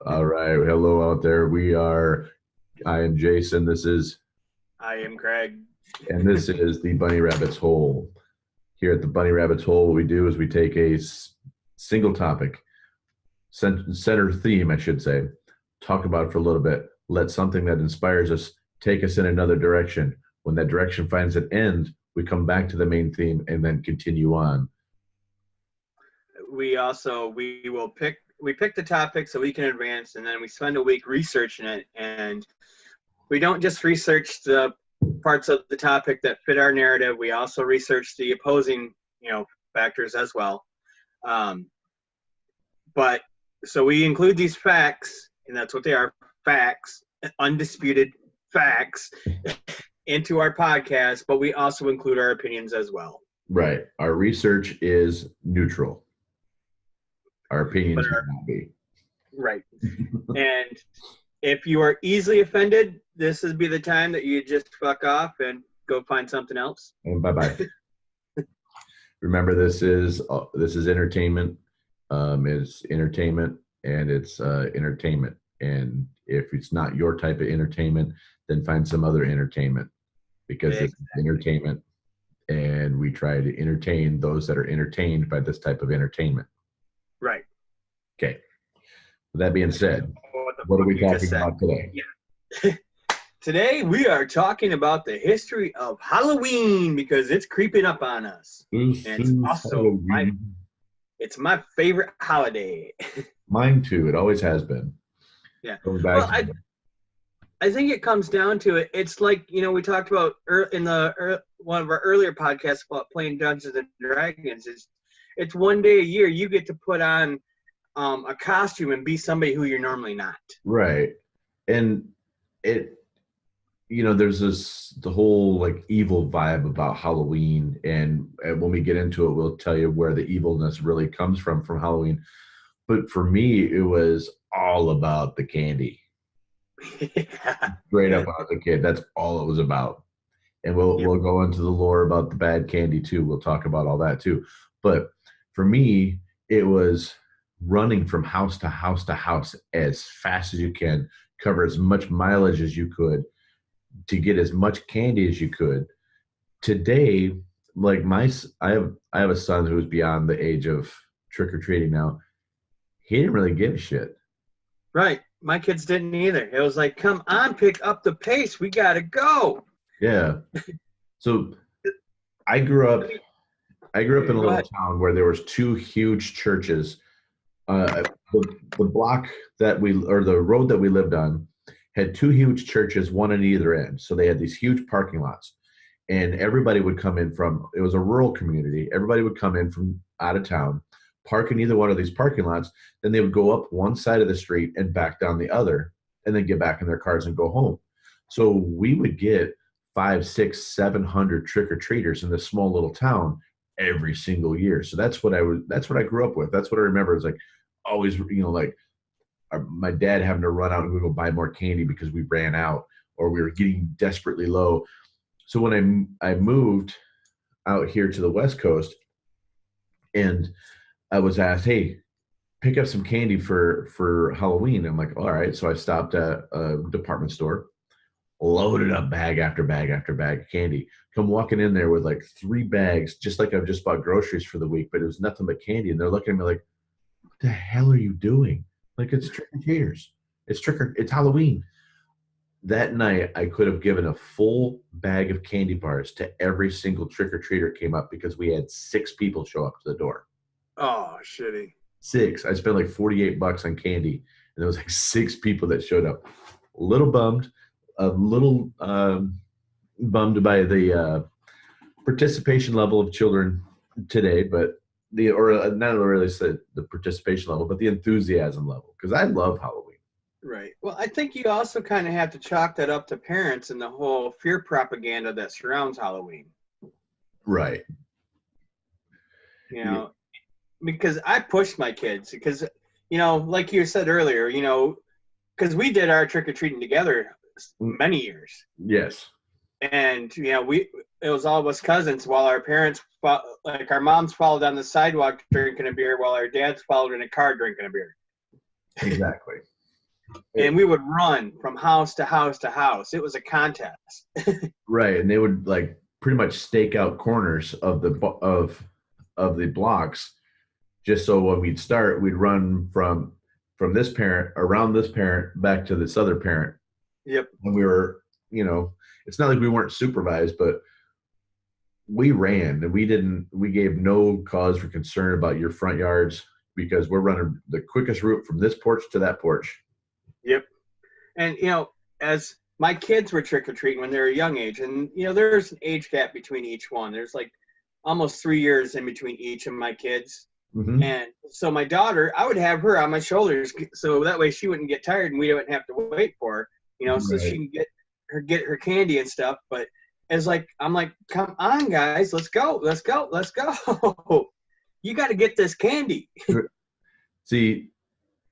All right. Hello out there. I am Jason. I am Craig. And this is the Bunny Rabbit's Hole. Here at the Bunny Rabbit's Hole, what we do is we take a single topic, center theme, I should say, talk about it for a little bit, let something that inspires us take us in another direction. When that direction finds an end, we come back to the main theme and then continue on. We pick the topic so we can advance, and then we spend a week researching it. And we don't just research the parts of the topic that fit our narrative. We also research the opposing, factors as well. But so we include these facts, and that's what they are, facts, undisputed facts, into our podcast, but we also include our opinions as well. Right. Our research is neutral. Our opinions may not be. Right. And if you are easily offended, this would be the time that you just fuck off and go find something else. And bye-bye. Remember, this is entertainment. It's entertainment, and it's entertainment. And if it's not your type of entertainment, then find some other entertainment, because It's entertainment, and we try to entertain those that are entertained by this type of entertainment. Right. Okay. With that being said, what are we talking about today? Yeah. Today we are talking about the history of Halloween, because it's creeping up on us. And it's also it's my favorite holiday. Mine too. It always has been. Yeah. I think it comes down to it. It's like, we talked about in one of our earlier podcasts about playing Dungeons and Dragons. It's one day a year you get to put on a costume and be somebody who you're normally not. Right. And there's the whole like evil vibe about Halloween. And when we get into it, we'll tell you where the evilness really comes from Halloween. But for me, it was all about the candy. Yeah. Straight up when I was a kid, that's all it was about. And we'll go into the lore about the bad candy too. We'll talk about all that too. But for me, it was running from house to house to house as fast as you can, cover as much mileage as you could to get as much candy as you could. Today, like I have a son who's beyond the age of trick-or-treating now. He didn't really give a shit. Right. My kids didn't either. It was like, come on, pick up the pace. We got to go. Yeah. So I grew up in a little town where there was two huge churches. The block the road that we lived on had two huge churches, one on either end. So they had these huge parking lots, and everybody would come in it was a rural community. Everybody would come in from out of town, park in either one of these parking lots. Then they would go up one side of the street and back down the other, and then get back in their cars and go home. So we would get 500, 600, 700 trick-or-treaters in this small little town every single year. So that's what I grew up with. That's what I remember. It's like always, my dad having to run out and go buy more candy because we ran out or we were getting desperately low. So when I moved out here to the West Coast, and I was asked, hey, pick up some candy for Halloween. I'm like, all right. So I stopped at a department store, loaded up bag after bag after bag of candy, come walking in there with like 3 bags, just like I've just bought groceries for the week, but it was nothing but candy. And they're looking at me like, what the hell are you doing? Like, it's trick-or-treaters. It's Halloween. That night, I could have given a full bag of candy bars to every single trick-or-treater came up, because we had 6 people show up to the door. Oh, shitty. 6. I spent like $48 on candy, and there was like 6 people that showed up. A little bummed by the participation level of children today, but not really the participation level, but the enthusiasm level, because I love Halloween. Right. Well, I think you also kind of have to chalk that up to parents and the whole fear propaganda that surrounds Halloween. Right. Because I pushed my kids, because, like you said earlier, because we did our trick-or-treating together many years. Yes. And, it was all of us cousins, while our parents, like our moms followed on the sidewalk drinking a beer, while our dads followed in a car drinking a beer. Exactly. And we would run from house to house to house. It was a contest. Right, and they would like pretty much stake out corners of the blocks, just so when we'd start, we'd run from this parent around this parent back to this other parent. Yep. And we were, it's not like we weren't supervised, but we ran and we gave no cause for concern about your front yards because we're running the quickest route from this porch to that porch. Yep. And, as my kids were trick-or-treating when they were a young age, and, there's an age gap between each one. There's like almost 3 years in between each of my kids. Mm-hmm. And so my daughter, I would have her on my shoulders so that way she wouldn't get tired and we wouldn't have to wait for her, so she can get her candy and stuff. But I'm like, come on, guys, let's go. You got to get this candy. See,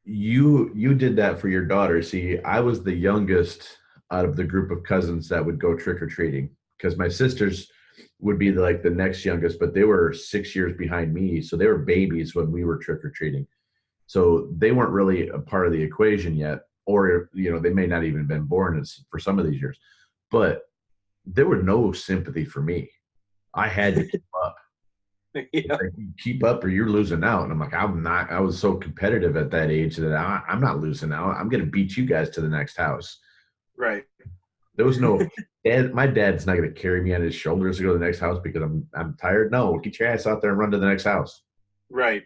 you did that for your daughter. See, I was the youngest out of the group of cousins that would go trick-or-treating because my sisters would be like the next youngest, but they were 6 years behind me. So they were babies when we were trick-or-treating. So they weren't really a part of the equation yet, or, they may not even have been born for some of these years, but there was no sympathy for me. I had to keep up. Yeah. Like, keep up or you're losing out. And I'm like, I was so competitive at that age that I'm not losing out. I'm going to beat you guys to the next house. Right. There was no dad. My dad's not going to carry me on his shoulders to go to the next house because I'm tired. No, get your ass out there and run to the next house. Right.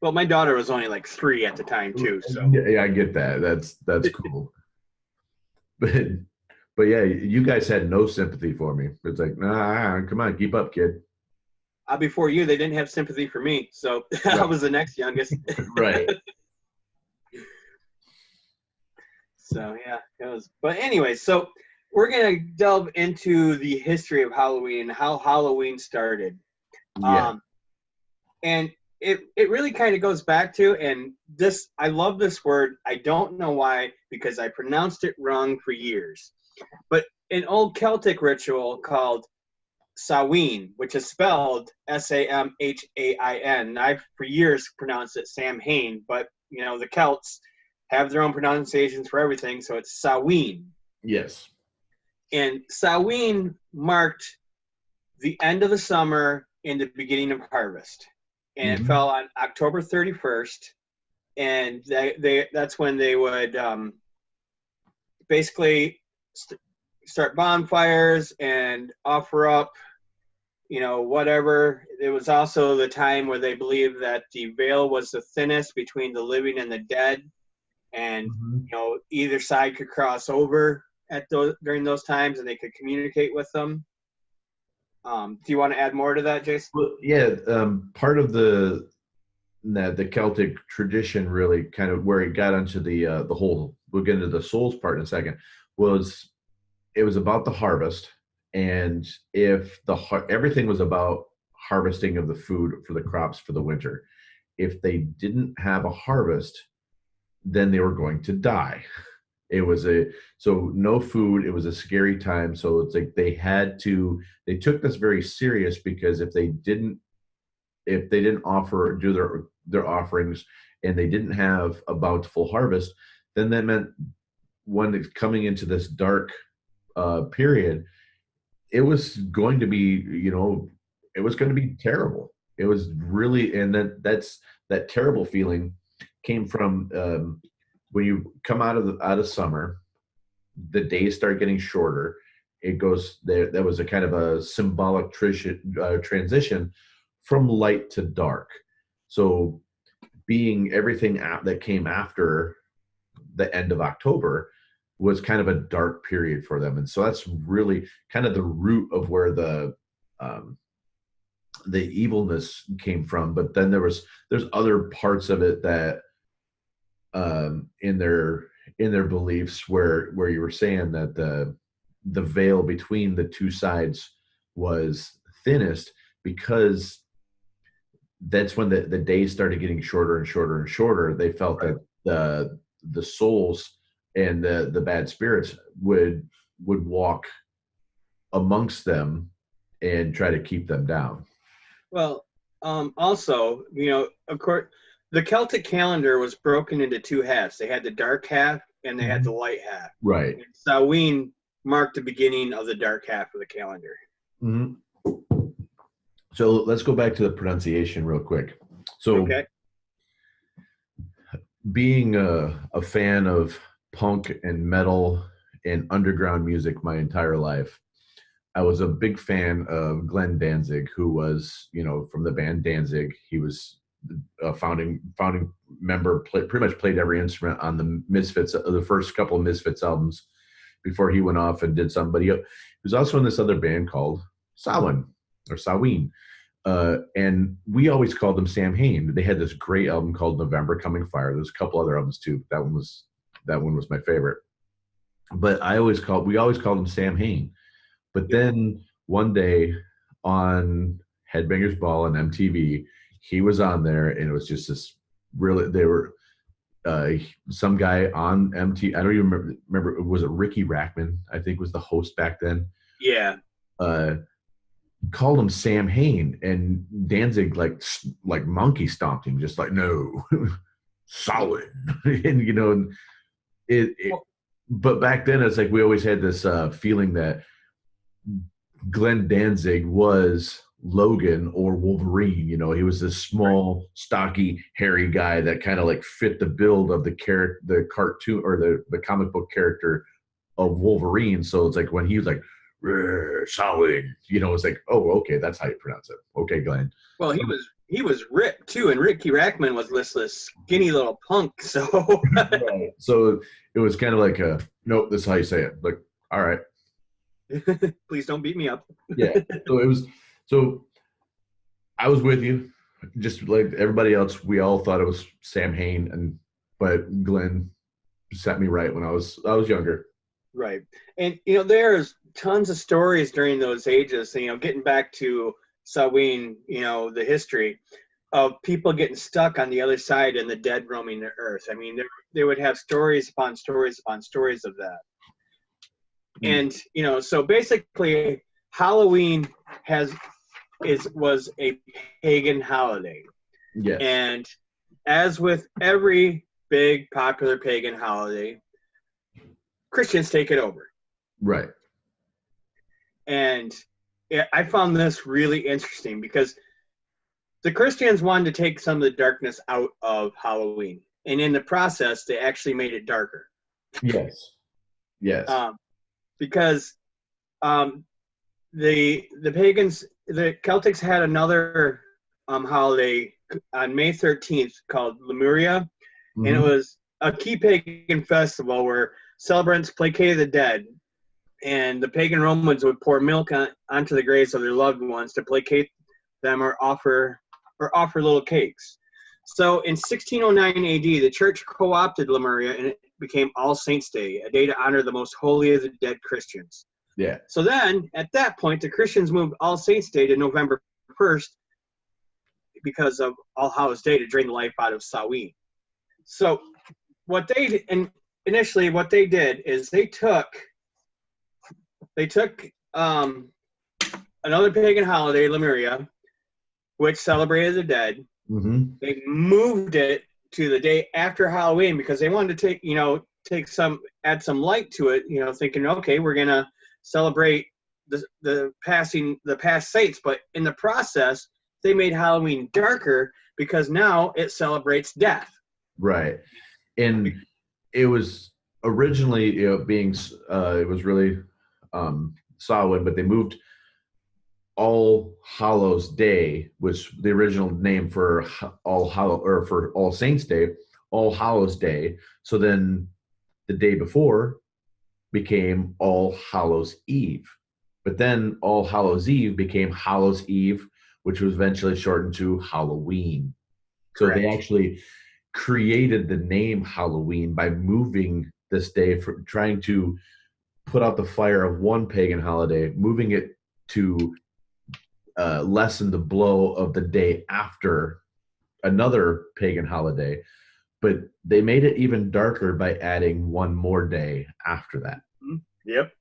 Well, my daughter was only like 3 at the time too. So yeah, I get that. That's cool. But yeah, you guys had no sympathy for me. It's like, nah, come on, keep up, kid. Before you, they didn't have sympathy for me, so right. I was the next youngest. Right. So yeah, it was. But anyway, so we're gonna delve into the history of Halloween, how Halloween started. Yeah. And it really kind of goes back to, and this, I love this word. I don't know why, because I pronounced it wrong for years. But an old Celtic ritual called Samhain, which is spelled Samhain. I've for years pronounced it Samhain, but the Celts have their own pronunciations for everything, so it's Samhain. Yes. And Samhain marked the end of the summer and the beginning of harvest, and it fell on October 31st, and that's when they would basically start bonfires and offer up, whatever. It was also the time where they believed that the veil was the thinnest between the living and the dead, and either side could cross over during those times, and they could communicate with them. Do you want to add more to that, Jason? Well, yeah, part of the Celtic tradition, really kind of where it got into the whole. We'll get into the souls part in a second. It was about the harvest, and if everything was about harvesting of the food for the crops for the winter. If they didn't have a harvest, then they were going to die. So no food. It was a scary time. So it's like they took this very serious, because if they didn't do their offerings, and they didn't have a bountiful harvest, then that meant when it's coming into this dark period, it was going to be, it was going to be terrible. It was really, and that terrible feeling came from when you come out of summer, the days start getting shorter. It goes there. That was a kind of a symbolic transition from light to dark. So being everything that came after the end of October was kind of a dark period for them. And so that's really kind of the root of where the evilness came from. But then there's other parts of it that in their beliefs where you were saying that the veil between the two sides was thinnest, because that's when the days started getting shorter and shorter and shorter. They felt that the souls and the bad spirits would walk amongst them and try to keep them down. Well, also, of course, the Celtic calendar was broken into two halves. They had the dark half and they had the light half. Right. And Samhain marked the beginning of the dark half of the calendar. Mm-hmm. So let's go back to the pronunciation real quick. So okay. Being a fan of punk and metal and underground music my entire life, I was a big fan of Glenn Danzig, who was, from the band Danzig. He was a founding member, pretty much played every instrument on the Misfits, the first couple of Misfits albums before he went off and did something. But he was also in this other band called Samhain. And we always called them Samhain. They had this great album called November Coming Fire. There's a couple other albums too. That one was my favorite. But we always called them Samhain. But then one day on Headbangers Ball and MTV, he was on there, and it was just this really. They were some guy on MTV. I don't even remember. Was it Ricky Rackman? I think was the host back then. Yeah. Called him Sam Hain, and Danzig like monkey stomped him, just like, no, solid. And but back then it's like we always had this feeling that Glenn Danzig was Logan or Wolverine. He was this small, stocky, hairy guy that kind of like fit the build of the cartoon or the comic book character of Wolverine. So it's like when he was like, solid, it's like, oh, okay, that's how you pronounce it. Okay, Glenn. Well, he was ripped too, and Ricky Rackman was this skinny little punk. So right. So it was kind of like nope, this is how you say it. Like, all right. Please don't beat me up. Yeah. So I was with you, just like everybody else. We all thought it was Sam Hain, but Glenn set me right when I was younger. Right. And there's tons of stories during those ages, getting back to Samhain, the history of people getting stuck on the other side and the dead roaming the earth. I mean, they would have stories upon stories upon stories of that. And, so basically Halloween was a pagan holiday. Yes. And as with every big popular pagan holiday, Christians take it over. Right. And I found this really interesting because the Christians wanted to take some of the darkness out of Halloween. And in the process, they actually made it darker. Yes. Yes. Because the pagans, the Celtics had another holiday on May 13th called Lemuria. Mm-hmm. And it was a key pagan festival where celebrants placated the dead, and the pagan Romans would pour milk onto the graves of their loved ones to placate them or offer little cakes. So in 1609 AD, the church co-opted Lemuria, and it became All Saints' Day, a day to honor the most holy of the dead Christians. Yeah. So then, at that point, the Christians moved All Saints' Day to November 1st because of All Hallows' Day to drain the life out of Samhain. So initially what they did is they took another pagan holiday, Lemuria, which celebrated the dead. Mm-hmm. They moved it to the day after Halloween because they wanted to add some light to it, thinking, okay, we're gonna celebrate the past saints, but in the process they made Halloween darker because now it celebrates death. Right. And it was originally, it was really Samhain, but they moved All Hallows Day, which the original name for for All Saints Day, All Hallows Day. So then the day before became All Hallows Eve. But then All Hallows Eve became Hallows Eve, which was eventually shortened to Halloween. So Correct. They actually created the name Halloween by moving this day, for trying to put out the fire of one pagan holiday, moving it to lessen the blow of the day after another pagan holiday. But they made it even darker by adding one more day after that. Yep.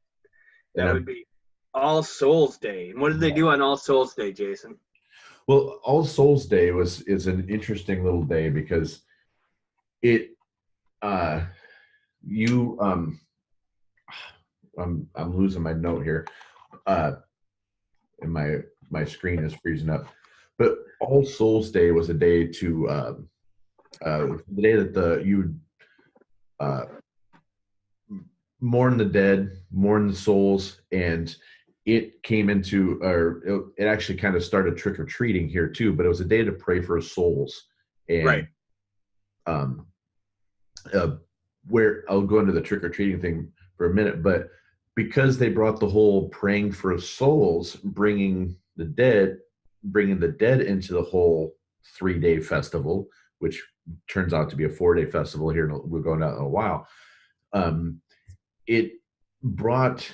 That would be All Souls Day. And what did they do on All Souls Day, Jason? Well, All Souls Day is an interesting little day because it you I'm losing my note here. And my screen is freezing up. But All Souls Day was a day to the day that you uh, mourn the dead, mourn the souls, and it came into, or it actually kind of started trick or treating here too. But it was a day to pray for souls, and Right. Where I'll go into the trick or treating thing for a minute, but because they brought the whole praying for souls, bringing the dead into the whole 3-day festival, which turns out to be a 4-day festival here. We're going out in a while. It brought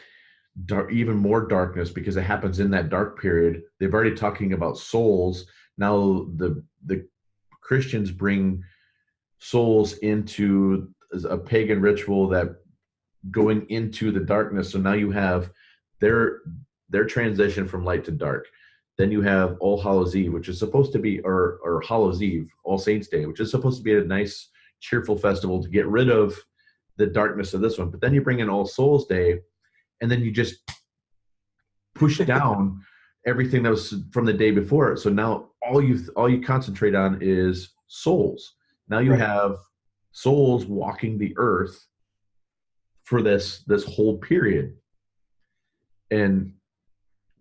even more darkness because it happens in that dark period. They've already talking about souls. Now the Christians bring souls into a pagan ritual that going into the darkness. So now you have their transition from light to dark. Then you have All Hallows Eve, which is supposed to be, or Hallows Eve, All Saints Day, which is supposed to be a nice, cheerful festival to get rid of the darkness of this one. But then you bring in All Souls Day, and then you just push down everything that was from the day before. So now all you concentrate on is souls. Now you have souls walking the earth for this whole period. And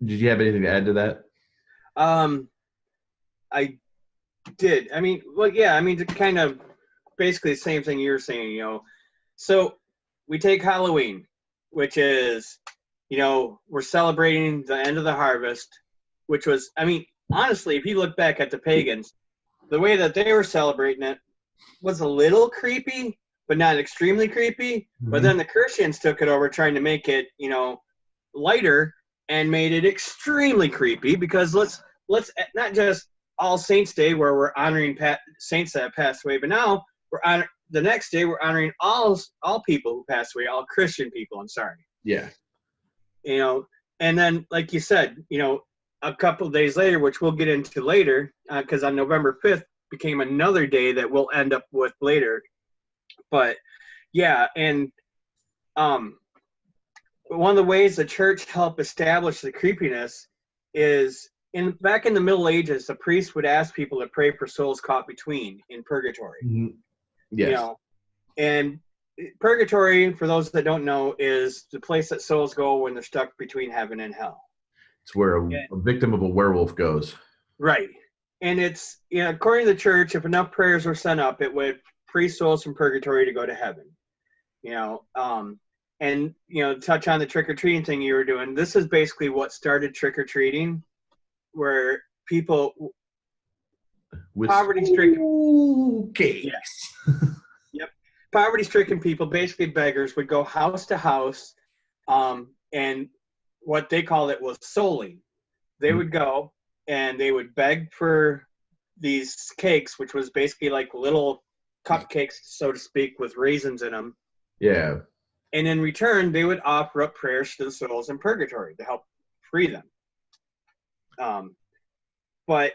did you have anything to add to that? I did. I mean, well, yeah. I mean, kind of basically the same thing you're saying. So we take Halloween, which is, we're celebrating the end of the harvest, which was, I mean, honestly, if you look back at the pagans, the way that they were celebrating it was a little creepy, but not extremely creepy. Mm-hmm. But then the Christians took it over, trying to make it, lighter, and made it extremely creepy, because let's not just All Saints Day where we're honoring saints that passed away, but now the next day we're honoring all people who passed away, all Christian people. I'm sorry. Yeah. And then, like you said, a couple of days later, which we'll get into later, because on November 5th became another day that we'll end up with later. But yeah, and one of the ways the church helped establish the creepiness is back in the Middle Ages, the priest would ask people to pray for souls caught in purgatory. Mm-hmm. Yes. And purgatory, for those that don't know, is the place that souls go when they're stuck between heaven and hell. It's where a victim of a werewolf goes. Right. And it's, according to the church, if enough prayers were sent up, it would free souls from purgatory to go to heaven. And, touch on the trick-or-treating thing you were doing. This is basically what started trick-or-treating, where people, poverty-stricken. Okay. Yes. Yep. Poverty-stricken people, basically beggars, would go house to house, and what they called it was souling. They would go and they would beg for these cakes, which was basically like little cupcakes, so to speak, with raisins in them. Yeah. And in return, they would offer up prayers to the souls in purgatory to help free them. But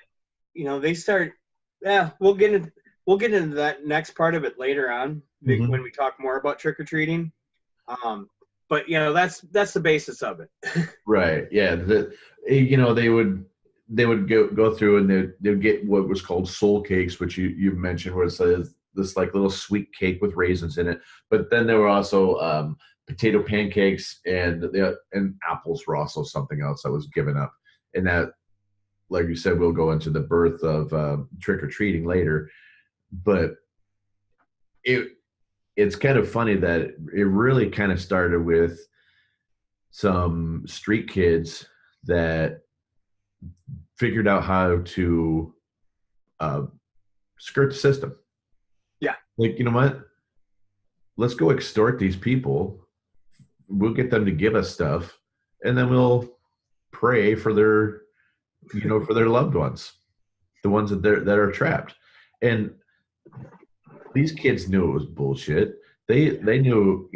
they start. Yeah, we'll get into that next part of it later on, mm-hmm. when we talk more about trick or treating. But that's the basis of it. Right. Yeah. They would go through and they'd get what was called soul cakes, which you mentioned, where it says this like little sweet cake with raisins in it. But then there were also potato pancakes, and apples were also something else that was given up. And that, like you said, we'll go into the birth of trick or treating later. But it's kind of funny that it really kind of started with some street kids that figured out how to skirt the system. Yeah. Like, you know what? Let's go extort these people. We'll get them to give us stuff, and then we'll pray for their, for their loved ones, the ones that are trapped. And these kids knew it was bullshit. They knew,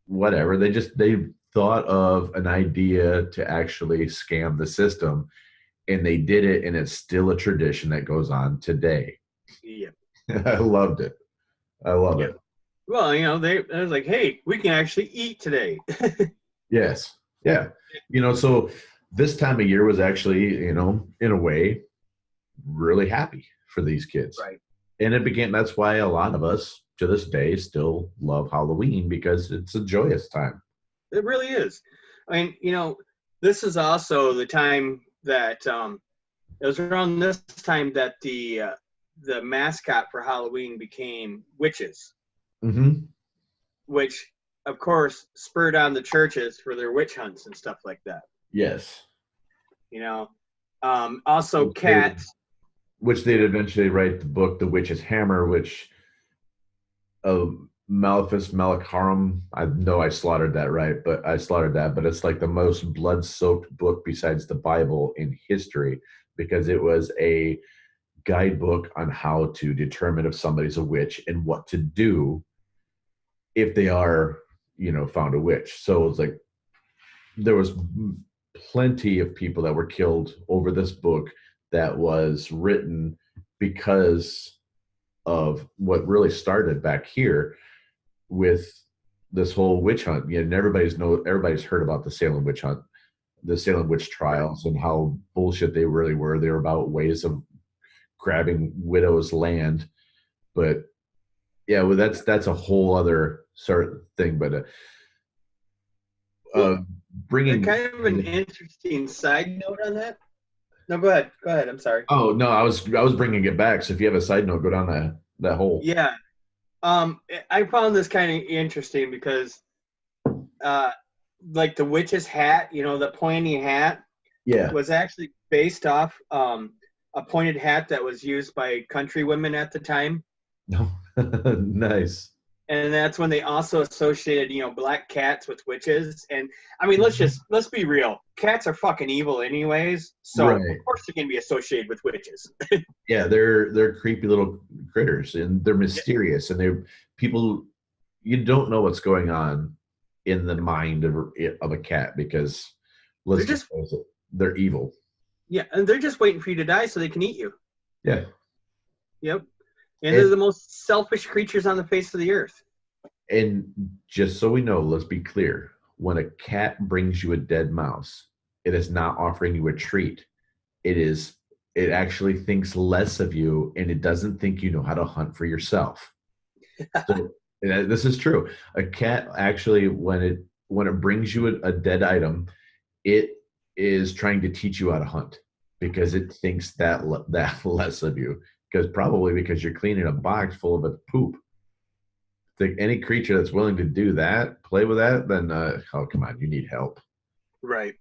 whatever. They thought of an idea to actually scam the system. and they did it, and it's still a tradition that goes on today. Yeah. I loved it. I love it. Well, you know, they was like, hey, we can actually eat today. Yes. Yeah. You know, so this time of year was actually, you know, in a way, really happy for these kids. Right. And it became, that's why a lot of us to this day still love Halloween, because it's a joyous time. It really is. I mean, you know, this is also the time that it was around this time that the mascot for Halloween became witches, Mm-hmm. which of course spurred on the churches for their witch hunts and stuff like that. Yes. You know, also cats. Which they'd eventually write the book, The Witch's Hammer, which Malefice Malacharum. I know I slaughtered that, right? But it's like the most blood-soaked book besides the Bible in history, because it was a guidebook on how to determine if somebody's a witch and what to do if they are, you know, found a witch. So it's like there was plenty of people that were killed over this book that was written because of what really started back here with this whole witch hunt. You know, everybody's heard about the Salem witch hunt, the Salem witch trials, and how bullshit they really were. They were about ways of grabbing widows' land. But yeah, well, that's a whole other sort of thing. But bringing kind of an interesting side note on that. No, go ahead. Go ahead. I'm sorry. Oh no, I was bringing it back. So if you have a side note, go down that hole. Yeah. I found this kind of interesting because, like the witch's hat, you know, the pointy hat, was actually based off a pointed hat that was used by country women at the time. No, nice. And that's when they also associated, you know, black cats with witches. And I mean, let's be real. Cats are fucking evil anyways. So of course they're gonna be associated with witches. Yeah, they're creepy little critters, and they're mysterious, and you don't know what's going on in the mind of a cat, because they're evil. Yeah, and they're just waiting for you to die so they can eat you. Yeah. Yep. And they're the most selfish creatures on the face of the earth. And just so we know, let's be clear. When a cat brings you a dead mouse, it is not offering you a treat. It actually thinks less of you, and it doesn't think you know how to hunt for yourself. So, this is true. A cat actually, when it brings you a dead item, it is trying to teach you how to hunt, because it thinks that less of you. Probably because you're cleaning a box full of its poop. Any creature that's willing to do that, play with that, then oh, come on, you need help. Right.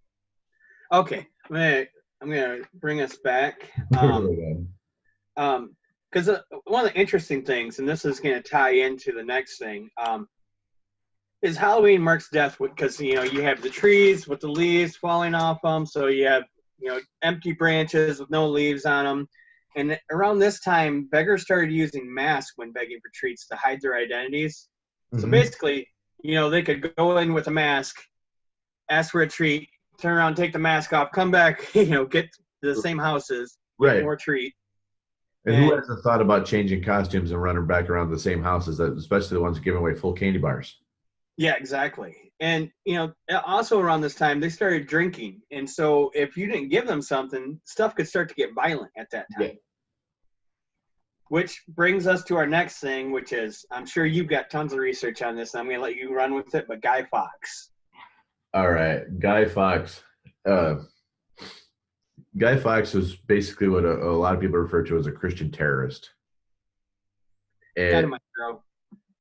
Okay. I'm gonna bring us back. Because one of the interesting things, and this is gonna tie into the next thing, is Halloween marks death, because you know you have the trees with the leaves falling off them, so you have, you know, empty branches with no leaves on them. And around this time, beggars started using masks when begging for treats to hide their identities. Mm-hmm. So basically, you know, they could go in with a mask, ask for a treat, turn around, take the mask off, come back, you know, get to the same houses, get more treat. And who hasn't thought about changing costumes and running back around the same houses, especially the ones giving away full candy bars? Yeah, exactly. And, you know, also around this time, they started drinking. And so if you didn't give them something, stuff could start to get violent at that time. Yeah. Which brings us to our next thing, which is, I'm sure you've got tons of research on this, and I'm going to let you run with it, but Guy Fawkes. All right. Guy Fawkes. Guy Fawkes was basically what a lot of people refer to as a Christian terrorist. Kind of my hero.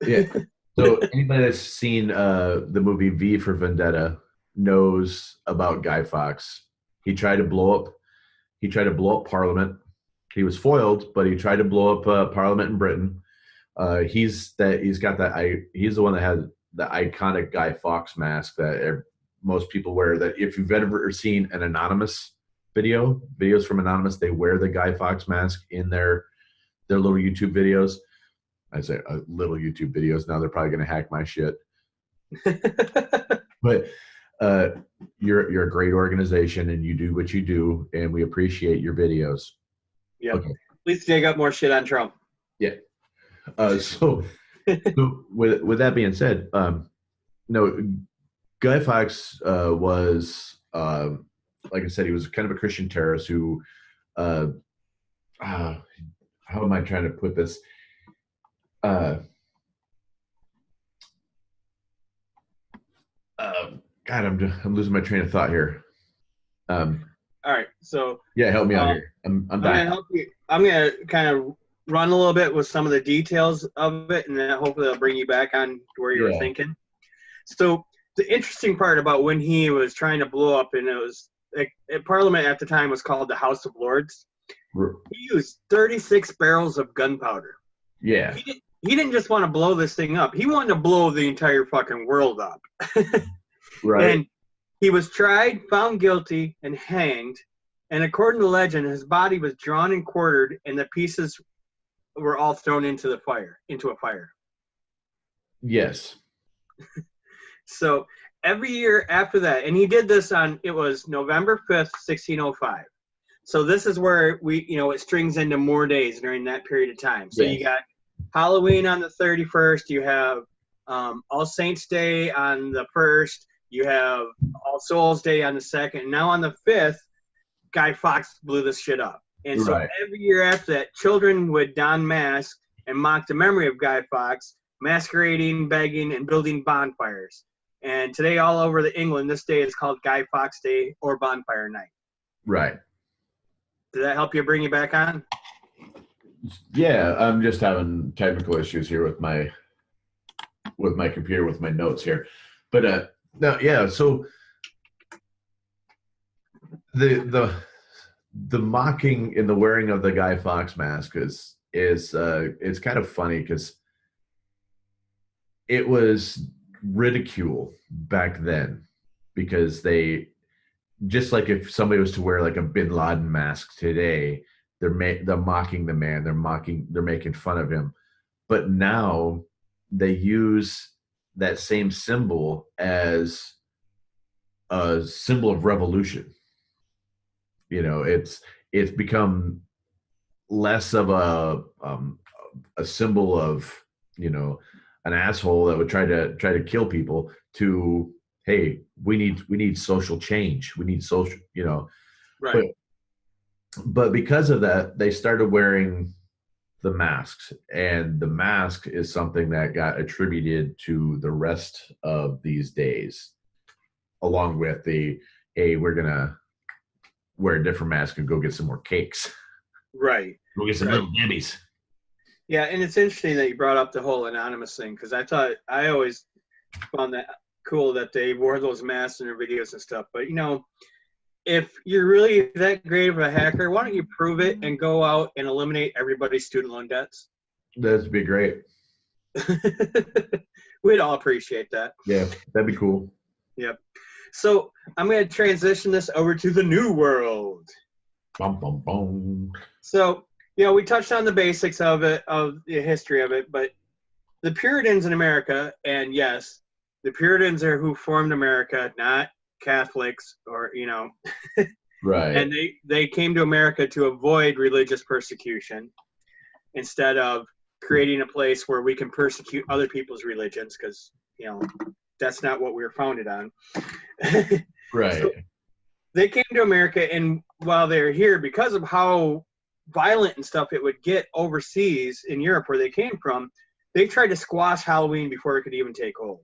Yeah. So anybody that's seen the movie V for Vendetta knows about Guy Fawkes. He tried to blow up Parliament. He was foiled, but he tried to blow up Parliament in Britain. He's the one that had the iconic Guy Fawkes mask that most people wear. That if you've ever seen an Anonymous videos from Anonymous, they wear the Guy Fawkes mask in their little YouTube videos. I say little YouTube videos. Now they're probably going to hack my shit. But Uh, you're a great organization, and you do what you do, and we appreciate your videos. Yeah. Okay. Please dig up more shit on Trump. Yeah. So with that being said, no, Guy Fawkes was, like I said, he was kind of a Christian terrorist who, how am I trying to put this? God, I'm losing my train of thought here. All right, so yeah, help me out here. I'm gonna help you. I'm gonna kind of run a little bit with some of the details of it, and then hopefully I'll bring you back on to where you were thinking. So the interesting part about when he was trying to blow up, and it was like, Parliament at the time was called the House of Lords. He used 36 barrels of gunpowder. Yeah. He didn't just want to blow this thing up. He wanted to blow the entire fucking world up. Right. And he was tried, found guilty, and hanged. And according to legend, his body was drawn and quartered, and the pieces were all thrown into a fire. Yes. So every year after that, and he did this it was November 5th, 1605. So this is where it strings into more days during that period of time. So You got Halloween on the 31st. You have All Saints Day on the 1st. You have All Souls Day on the 2nd. And now on the 5th, Guy Fawkes blew this shit up. And so every year after that, children would don masks and mock the memory of Guy Fawkes, masquerading, begging, and building bonfires. And today, all over England, this day is called Guy Fawkes Day or Bonfire Night. Right. Did that help you bring you back on? Yeah, I'm just having technical issues here with my computer, with my notes here. But no, yeah. So the mocking and the wearing of the Guy Fawkes mask is it's kind of funny because it was ridicule back then, because they, just like if somebody was to wear like a Bin Laden mask today, they're mocking the man, they're making fun of him. But now they use that same symbol as a symbol of revolution. It's become less of a symbol of an asshole that would try to kill people, to, hey, we need social change, we need social, right. But because of that, they started wearing the masks, and the mask is something that got attributed to the rest of these days, along with the, hey, we're gonna wear a different mask and go get some more cakes. Right. Go get some little Debbie's. Yeah, and it's interesting that you brought up the whole anonymous thing, because I always found that cool that they wore those masks in their videos and stuff. But if you're really that great of a hacker, why don't you prove it and go out and eliminate everybody's student loan debts? That'd be great. We'd all appreciate that. Yeah, that'd be cool. Yep. So I'm going to transition this over to the New World. Bum, bum, bum. So, we touched on the basics of it, of the history of it, but the Puritans in America, and yes, the Puritans are who formed America, not Catholics or, right. And they came to America to avoid religious persecution instead of creating a place where we can persecute other people's religions, because, that's not what we were founded on. Right. So they came to America, and while they're here, because of how violent and stuff it would get overseas in Europe where they came from, they tried to squash Halloween before it could even take hold.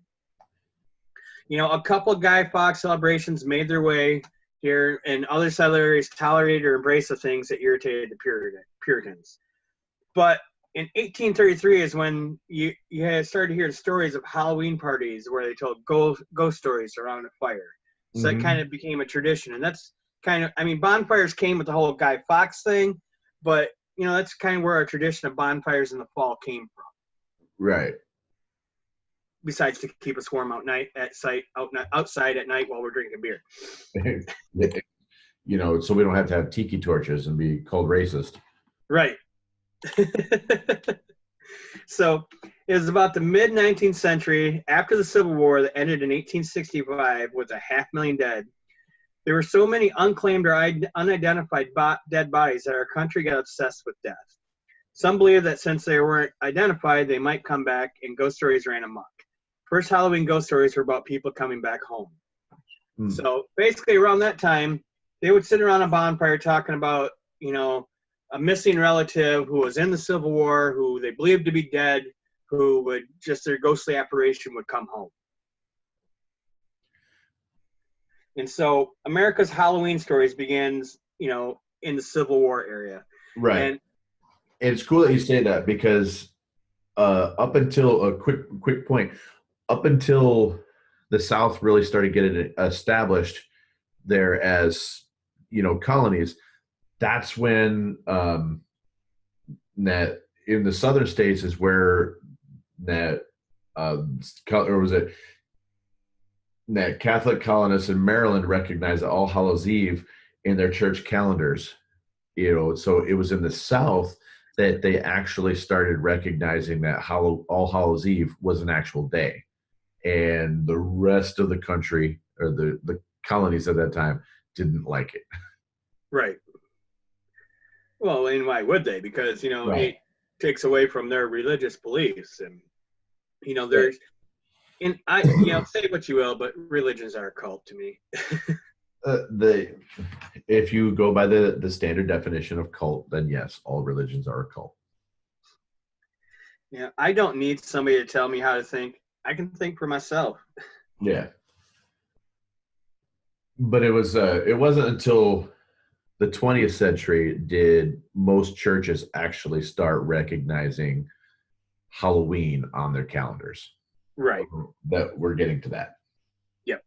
A couple Guy Fawkes celebrations made their way here, and other settlers tolerated or embraced the things that irritated the Puritans. But in 1833 is when you had started to hear the stories of Halloween parties where they told ghost stories around a fire. So that kind of became a tradition. And that's kind of, bonfires came with the whole Guy Fawkes thing, but, that's kind of where our tradition of bonfires in the fall came from. Right. Besides to keep us warm outside at night while we're drinking beer. So we don't have to have tiki torches and be called racist. Right. So It was about the mid-19th century, after the Civil War that ended in 1865 with 500,000 dead. There were so many unclaimed or unidentified dead bodies that our country got obsessed with death. Some believe that since they weren't identified, they might come back, and ghost stories ran amok. First Halloween ghost stories were about people coming back home. So basically around that time, they would sit around a bonfire talking about, a missing relative who was in the Civil War, who they believed to be dead, who would just their ghostly apparition would come home. And so America's Halloween stories begins, in the Civil War area. Right. And it's cool that you say that because up until a quick point, up until the South really started getting established there as, colonies, that's when that in the southern states is where that that Catholic colonists in Maryland recognized All Hallows Eve in their church calendars. So it was in the South that they actually started recognizing that All Hallows Eve was an actual day. And the rest of the country, or the colonies at that time, didn't like it. Right. Well, and why would they? Because, Right. it takes away from their religious beliefs. And, there's, and say what you will, but religions are a cult to me. If you go by the standard definition of cult, then yes, all religions are a cult. Yeah, I don't need somebody to tell me how to think. I can think for myself. Yeah. But it wasn't until the 20th century did most churches actually start recognizing Halloween on their calendars. Right. That we're getting to that. Yep.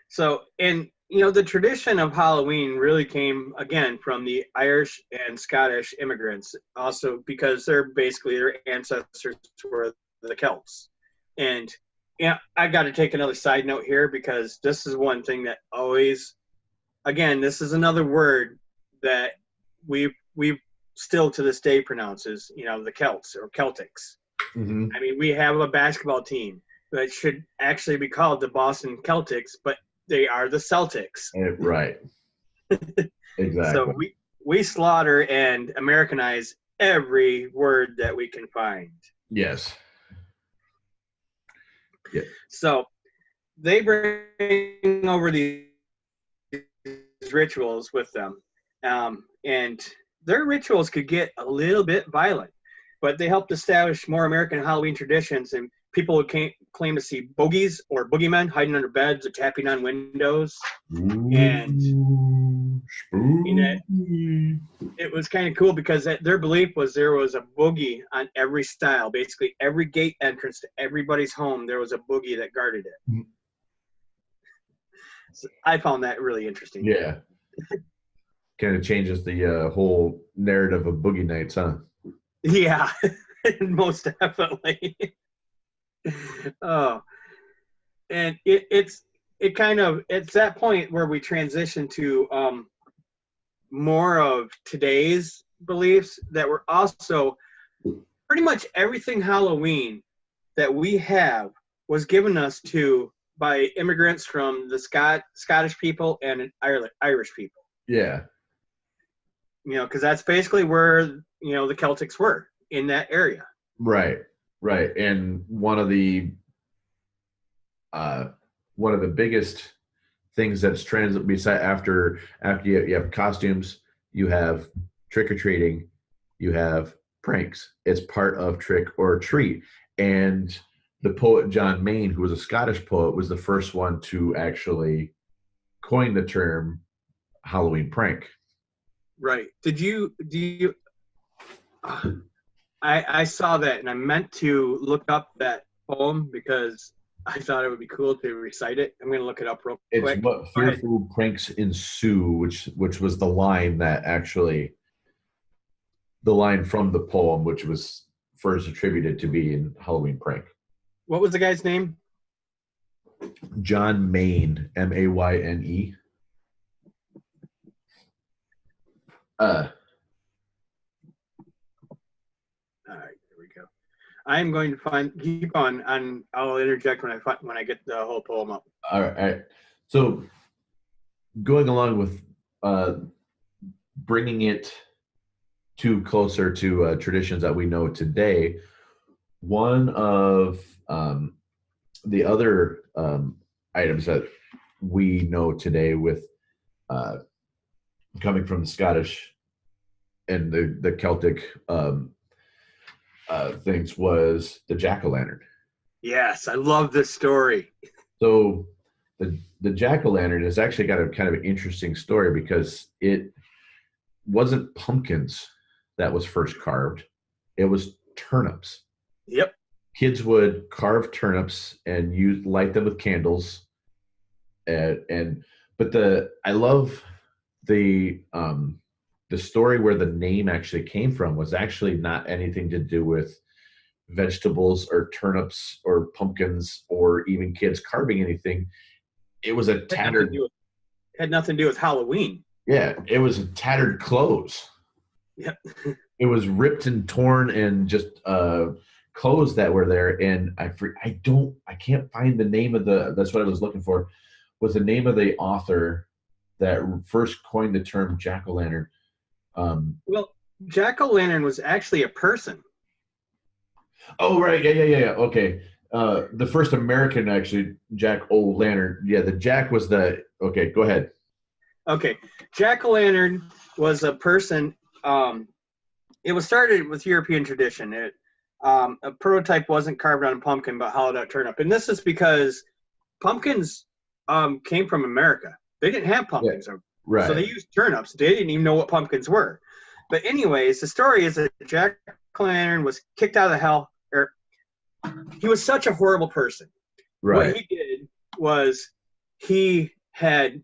So, and the tradition of Halloween really came again from the Irish and Scottish immigrants, also because their ancestors were the Celts. And I got to take another side note here because this is one thing that always, again, this is another word that we still to this day pronounces, the Celts or Celtics. Mm-hmm. I mean, we have a basketball team that should actually be called the Boston Celtics, but they are the Celtics. Right. Exactly. So we slaughter and Americanize every word that we can find. Yes. Yeah. So they bring over these rituals with them. And their rituals could get a little bit violent, but they helped establish more American Halloween traditions, and people would claim to see bogies or boogeymen hiding under beds or tapping on windows. And it was kind of cool because their belief was there was a boogie on every stile. Basically, every gate entrance to everybody's home, there was a boogie that guarded it. So I found that really interesting. Yeah. Kind of changes the whole narrative of Boogie Nights, huh? Yeah, most definitely. Oh, and it's that point where we transition to more of today's beliefs that were also pretty much everything Halloween that we have was given us by immigrants from the Scottish people and Irish people. Yeah. Because that's basically where the Celtics were in that area. Right. And one of the biggest things that's trans beside after you have costumes, you have trick or treating, you have pranks. It's part of trick or treat. And the poet John Mayne, who was a Scottish poet, was the first one to actually coin the term Halloween prank. Right. I saw that and I meant to look up that poem because I thought it would be cool to recite it. I'm going to look it up real quick. It's what fearful pranks ensue, which was the line from the poem, which was first attributed to be in Halloween prank. What was the guy's name? John Mayne, Mayne. All right, there we go. I'm going to keep on, and I'll interject when I get the whole poem up. All right. So going along with bringing it closer to traditions that we know today, one of the other items that we know today with coming from the Scottish and the Celtic things was the jack-o'-lantern. Yes, I love this story. So the jack-o'-lantern has actually got a kind of an interesting story because it wasn't pumpkins that was first carved. It was turnips. Yep. Kids would carve turnips and light them with candles. But I love the story where the name actually came from was actually not anything to do with vegetables or turnips or pumpkins or even kids carving anything. It was a tattered. Had nothing to do with Halloween. Yeah, it was a tattered clothes. Yep. It was ripped and torn and just clothes that were there. And I can't find the name of that's what I was looking for, was the name of the author that first coined the term jack-o'-lantern. Well, jack-o'-lantern was actually a person. Oh, right. Yeah. Okay. The first American, actually, jack-o'-lantern. Yeah, the jack was okay, go ahead. Okay. Jack-o'-lantern was a person. It was started with European tradition. A prototype wasn't carved on a pumpkin, but hollowed out turnip. And this is because pumpkins came from America. They didn't have pumpkins. Yeah, right. So they used turnips. They didn't even know what pumpkins were. But anyways, the story is that jack-o'-lantern was kicked out of hell. He was such a horrible person. Right. What he did was he had,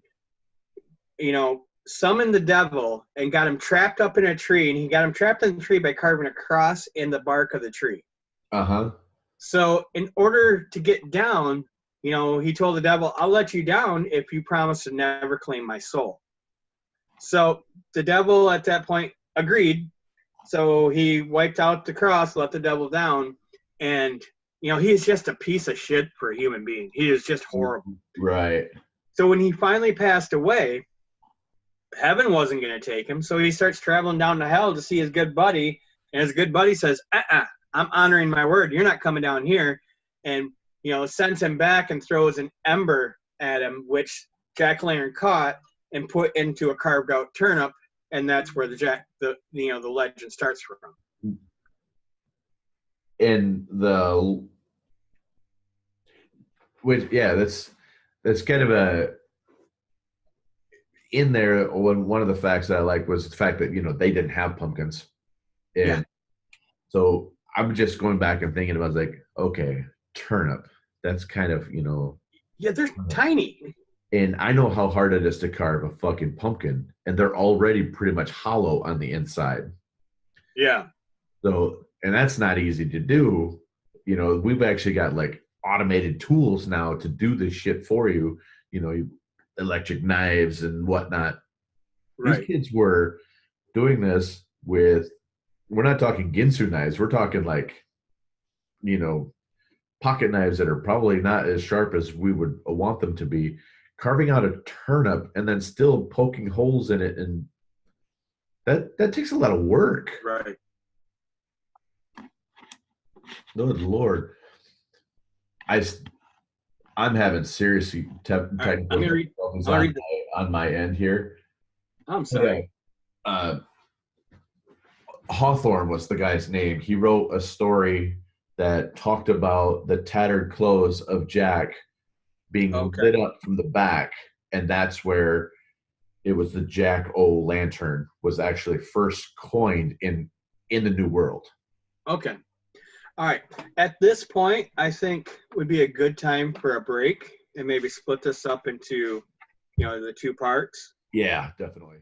summoned the devil and got him trapped up in a tree. And he got him trapped in the tree by carving a cross in the bark of the tree. Uh-huh. So in order to get down, he told the devil, I'll let you down if you promise to never claim my soul. So the devil at that point agreed. So he wiped out the cross, let the devil down. And, he's just a piece of shit for a human being. He is just horrible. Right. So when he finally passed away, heaven wasn't going to take him. So he starts traveling down to hell to see his good buddy. And his good buddy says, I'm honoring my word. You're not coming down here. And, sends him back and throws an ember at him, which jack-o'-lantern caught and put into a carved out turnip. And that's where the legend starts from. And that's kind of in there. One of the facts that I like was the fact that they didn't have pumpkins, and so I'm just going back and thinking about okay, turnip. That's kind of they're tiny. And I know how hard it is to carve a fucking pumpkin, and they're already pretty much hollow on the inside. Yeah. So, and that's not easy to do. We've actually got automated tools now to do this shit for you. Electric knives and whatnot. Right. These kids were doing this we're not talking Ginsu knives. We're talking pocket knives that are probably not as sharp as we would want them to be, carving out a turnip and then still poking holes in it. And that takes a lot of work. Right. Good Lord. I'm having seriously technical difficulties on my end here. I'm sorry. Hawthorne was the guy's name. He wrote a story that talked about the tattered clothes of Jack being lit up from the back, and that's where it was the jack-o'-lantern was actually first coined in the New World. Okay. All right. At this point, I think would be a good time for a break and maybe split this up into, the two parts. Yeah, definitely.